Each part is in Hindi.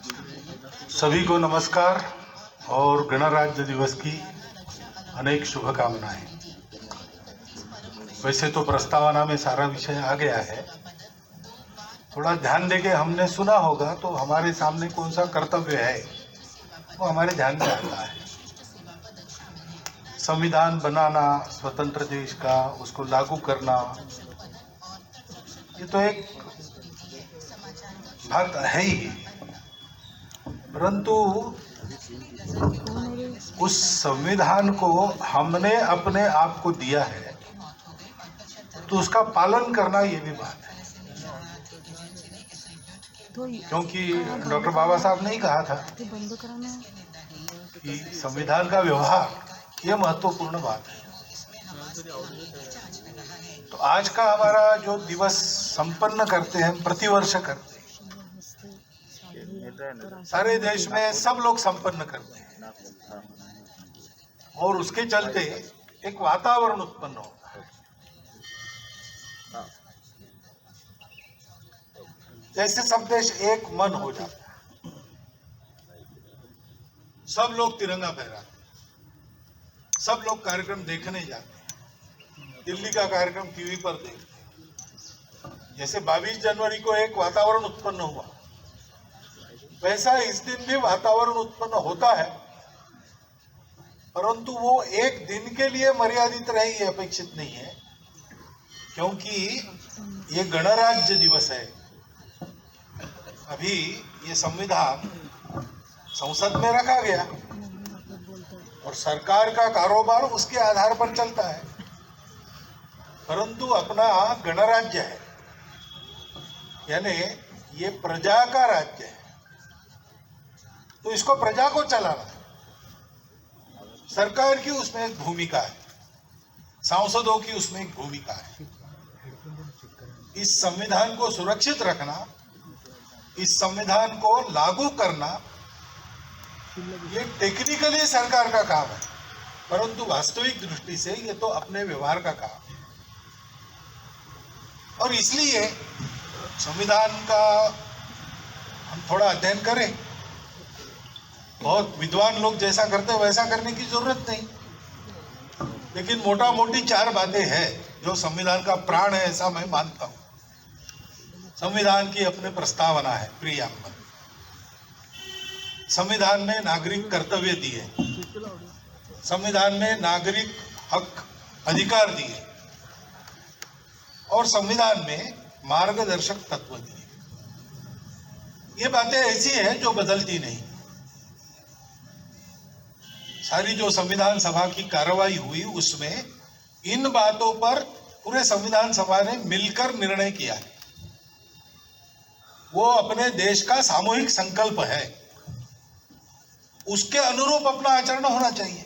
सभी को नमस्कार और गणराज्य दिवस की अनेक शुभकामनाएं। वैसे तो प्रस्तावना में सारा विषय आ गया है, थोड़ा ध्यान देके हमने सुना होगा तो हमारे सामने कौन सा कर्तव्य है वो हमारे ध्यान में आता है। संविधान बनाना स्वतंत्र देश का, उसको लागू करना, ये तो एक भाग है ही, परंतु उस संविधान को हमने अपने आप को दिया है तो उसका पालन करना ये भी बात है। क्योंकि डॉक्टर बाबा साहब ने ही कहा था कि संविधान का व्यवहार ये महत्वपूर्ण बात है। तो आज का हमारा जो दिवस संपन्न करते हैं, हम प्रतिवर्ष करते हैं, सारे देश में सब लोग संपन्न करते हैं और उसके चलते एक वातावरण उत्पन्न होता है। जैसे सब देश एक मन हो जाता है, सब लोग तिरंगा फहराते हैं, सब लोग कार्यक्रम देखने जाते हैं, दिल्ली का कार्यक्रम टीवी पर देखते हैं। जैसे 22 जनवरी को एक वातावरण उत्पन्न हुआ, वैसा इस दिन भी वातावरण उत्पन्न होता है, परंतु वो एक दिन के लिए मर्यादित रहे ये अपेक्षित नहीं है, क्योंकि ये गणराज्य दिवस है। अभी ये संविधान संसद में रखा गया और सरकार का कारोबार उसके आधार पर चलता है, परंतु अपना गणराज्य है, यानी ये प्रजा का राज्य है, तो इसको प्रजा को चलाना है। सरकार की उसमें एक भूमिका है, सांसदों की उसमें एक भूमिका है। इस संविधान को सुरक्षित रखना, इस संविधान को लागू करना, ये टेक्निकली सरकार का काम है, परंतु वास्तविक दृष्टि से ये तो अपने व्यवहार का काम है। और इसलिए संविधान का हम थोड़ा अध्ययन करें। बहुत विद्वान लोग जैसा करते हैं वैसा करने की जरूरत नहीं, लेकिन मोटा मोटी 4 बातें हैं जो संविधान का प्राण है, ऐसा मैं मानता हूं। संविधान की अपने प्रस्तावना है, प्रियम्बल। संविधान में नागरिक कर्तव्य दिए, संविधान में नागरिक हक अधिकार दिए और संविधान में मार्गदर्शक तत्व दिए। ये बातें ऐसी हैं जो बदलती नहीं। सारी जो संविधान सभा की कार्रवाई हुई उसमें इन बातों पर पूरे संविधान सभा ने मिलकर निर्णय किया है। वो अपने देश का सामूहिक संकल्प है, उसके अनुरूप अपना आचरण होना चाहिए।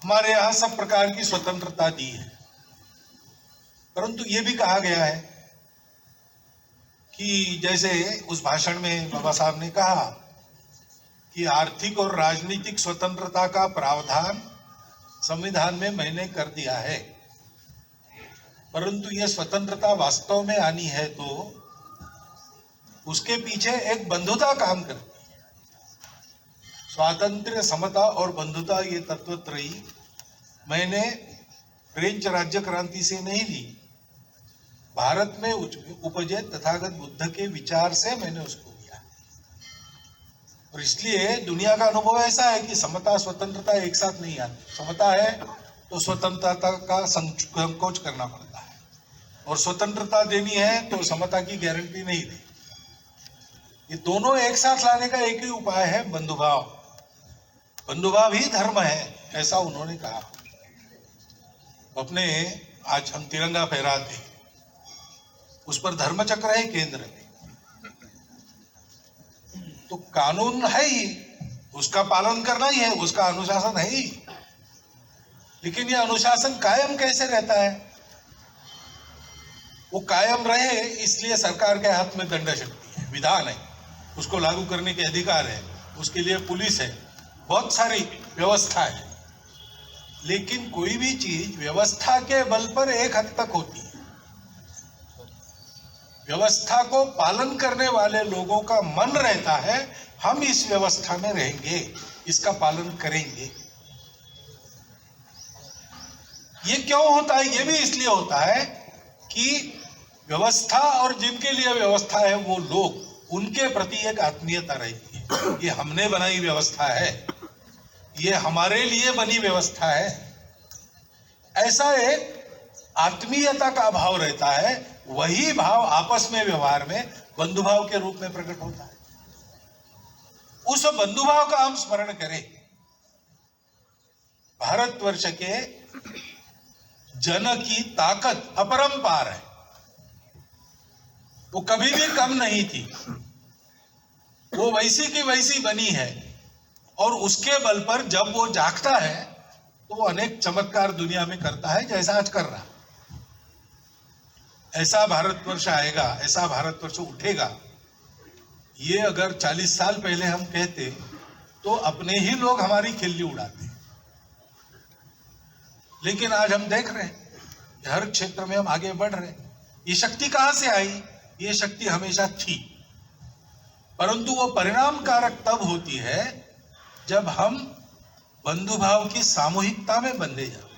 हमारे यहां सब प्रकार की स्वतंत्रता दी है, परंतु ये भी कहा गया है कि जैसे उस भाषण में बाबा साहब ने कहा कि आर्थिक और राजनीतिक स्वतंत्रता का प्रावधान संविधान में मैंने कर दिया है, परंतु यह स्वतंत्रता वास्तव में आनी है तो उसके पीछे एक बंधुता काम करती है। स्वातंत्र्य, समता और बंधुता ये तत्वत्रयी मैंने फ्रेंच राज्य क्रांति से नहीं ली, भारत में उपजे तथागत बुद्ध के विचार से मैंने उसको लिया। और इसलिए दुनिया का अनुभव ऐसा है कि समता स्वतंत्रता एक साथ नहीं आती। समता है तो स्वतंत्रता का संकोच करना पड़ता है, और स्वतंत्रता देनी है तो समता की गारंटी नहीं दी। ये दोनों एक साथ लाने का एक ही उपाय है, बंधुभाव। बंधुभाव ही धर्म है, ऐसा उन्होंने कहा। अपने आज हम तिरंगा फहराते, उस पर धर्मचक्र है केंद्र में, तो कानून है ही, उसका पालन करना ही है, उसका अनुशासन है ही। लेकिन यह अनुशासन कायम कैसे रहता है? वो कायम रहे इसलिए सरकार के हाथ में दंड शक्ति है, विधान है, उसको लागू करने के अधिकार है, उसके लिए पुलिस है, बहुत सारी व्यवस्था है। लेकिन कोई भी चीज व्यवस्था के बल पर एक हद तक होती है, व्यवस्था को पालन करने वाले लोगों का मन रहता है हम इस व्यवस्था में रहेंगे, इसका पालन करेंगे। ये क्यों होता है? ये भी इसलिए होता है कि व्यवस्था और जिनके लिए व्यवस्था है वो लोग, उनके प्रति एक आत्मीयता रहती है। ये हमने बनाई व्यवस्था है, ये हमारे लिए बनी व्यवस्था है, ऐसा एक आत्मीयता का भाव रहता है। वही भाव आपस में व्यवहार में बंधुभाव के रूप में प्रकट होता है। उस बंधुभाव का हम स्मरण करें। भारतवर्ष के जन की ताकत अपरंपार है, वो कभी भी कम नहीं थी, वो वैसी की वैसी बनी है। और उसके बल पर जब वो जागता है तो वो अनेक चमत्कार दुनिया में करता है, जैसा आज कर रहा। ऐसा भारतवर्ष आएगा, ऐसा भारतवर्ष उठेगा, ये अगर 40 साल पहले हम कहते तो अपने ही लोग हमारी खिल्ली उड़ाते। लेकिन आज हम देख रहे हैं हर क्षेत्र में हम आगे बढ़ रहे हैं। ये शक्ति कहां से आई? ये शक्ति हमेशा थी, परंतु वो परिणाम कारक तब होती है जब हम बंधुभाव की सामूहिकता में बंधे जाते।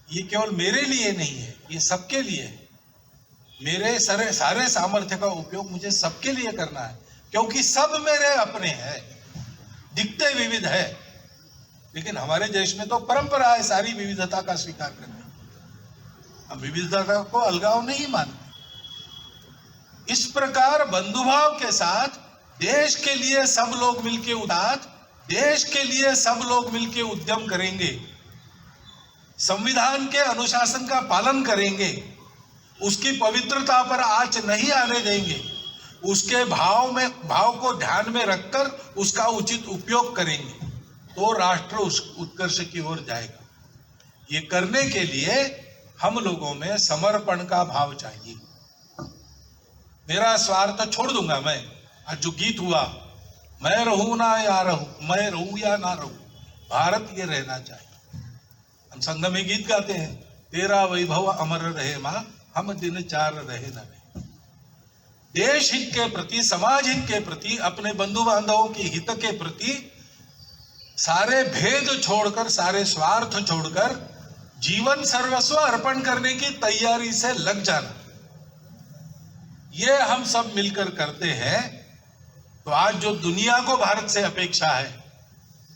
ये केवल मेरे लिए नहीं है, ये सबके लिए है। मेरे सारे सामर्थ्य का उपयोग मुझे सबके लिए करना है, क्योंकि सब मेरे अपने हैं। दिखते विविध है, लेकिन हमारे देश में तो परंपरा है सारी विविधता का स्वीकार करना। हम विविधता को अलगाव नहीं मानते। इस प्रकार बंधुभाव के साथ देश के लिए सब लोग मिलकर देश के लिए सब लोग मिलकर उद्यम करेंगे, संविधान के अनुशासन का पालन करेंगे, उसकी पवित्रता पर आंच नहीं आने देंगे, उसके भाव को ध्यान में रखकर उसका उचित उपयोग करेंगे, तो राष्ट्र उस उत्कर्ष की ओर जाएगा। ये करने के लिए हम लोगों में समर्पण का भाव चाहिए। मेरा स्वार्थ छोड़ दूंगा मैं। आज जो गीत हुआ, मैं रहूं ना या रहूं, मैं रहूं या ना रहूं, भारत ये रहना चाहिए। हम संघ में गीत गाते हैं, तेरा वैभव अमर रहे मां, हम दिन चार रहे न रहे। देश हित के प्रति, समाज हित के प्रति, अपने बंधु बांधवों के हित के प्रति सारे भेद छोड़कर, सारे स्वार्थ छोड़कर जीवन सर्वस्व अर्पण करने की तैयारी से लग जाना, ये हम सब मिलकर करते हैं। तो आज जो दुनिया को भारत से अपेक्षा है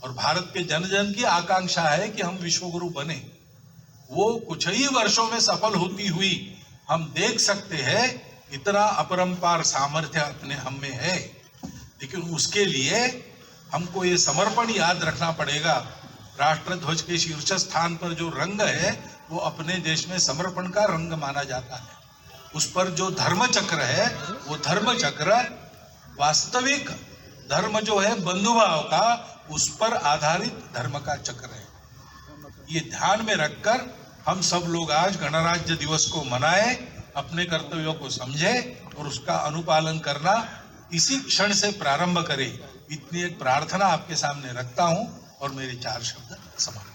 और भारत के जन जन की आकांक्षा है कि हम विश्वगुरु बने, वो कुछ ही वर्षों में सफल होती हुई हम देख सकते हैं। इतना अपरंपार सामर्थ्य अपने हम में है, लेकिन उसके लिए हमको ये समर्पण याद रखना पड़ेगा। राष्ट्र ध्वज के शीर्ष स्थान पर जो रंग है वो अपने देश में समर्पण का रंग माना जाता है। उस पर जो धर्म चक्र है वो धर्म चक्र वास्तविक धर्म जो है बंधुभाव का, उस पर आधारित धर्म का चक्र है। ये ध्यान में रखकर हम सब लोग आज गणराज्य दिवस को मनाएं, अपने कर्तव्यों को समझें और उसका अनुपालन करना इसी क्षण से प्रारंभ करें। इतनी एक प्रार्थना आपके सामने रखता हूं और मेरे 4 शब्द समाप्त।